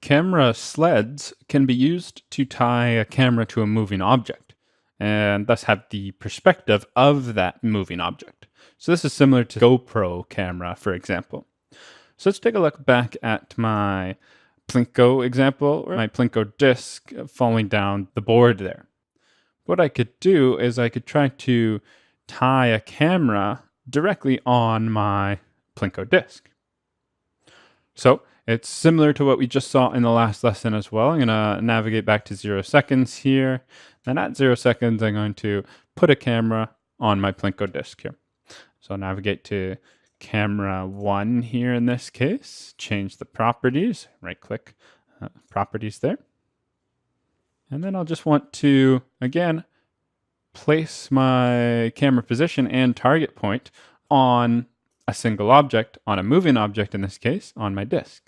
Camera sleds can be used to tie a camera to a moving object and thus have the perspective of that moving object. So this is similar to GoPro camera, for example. So let's take a look back at my Plinko example, or my Plinko disc falling down the board there. What I could do is I could try to tie a camera directly on my Plinko disc. So it's similar to what we just saw in the last lesson as well. I'm going to navigate back to 0 seconds here. Then at 0 seconds, I'm going to put a camera on my Plinko disc here. So I'll navigate to camera 1 here in this case, change the properties, right click properties there. And then I'll just want to, again, place my camera position and target point on a single object, on a moving object in this case, on my disc.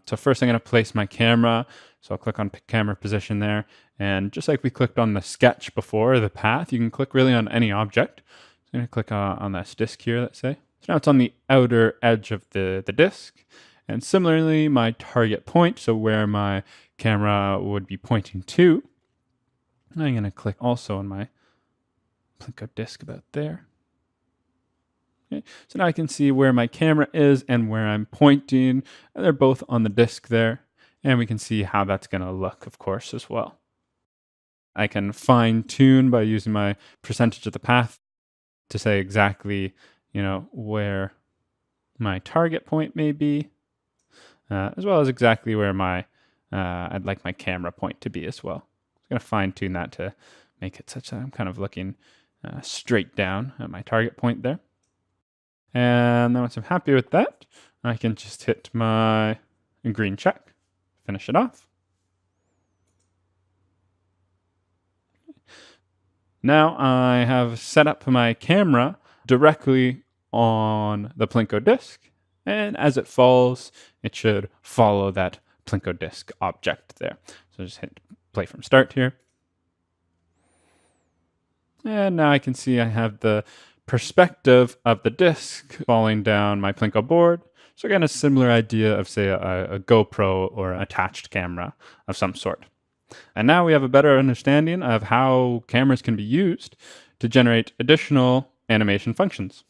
So first I'm going to place my camera. So I'll click on camera position there. And just like we clicked on the sketch before, the path, you can click really on any object. So I'm going to click on this disc here, let's say. So now it's on the outer edge of the disc. And similarly, my target point, so where my camera would be pointing to, I'm going to click also on my Plinko disc about there. Okay. So now I can see where my camera is and where I'm pointing. And they're both on the disc there. And we can see how that's going to look, of course, as well. I can fine tune by using my percentage of the path to say exactly, where my target point may be, as well as exactly where I'd like my camera point to be as well. I'm going to fine tune that to make it such that I'm kind of looking straight down at my target point there. And then once I'm happy with that, I can just hit my green check, finish it off. Now I have set up my camera directly on the Plinko disc, and as it falls, it should follow that Plinko disc object there. So just hit play from start here. And now I can see I have the perspective of the disc falling down my Plinko board. So again, a similar idea of, say, a GoPro or an attached camera of some sort. And now we have a better understanding of how cameras can be used to generate additional animation functions.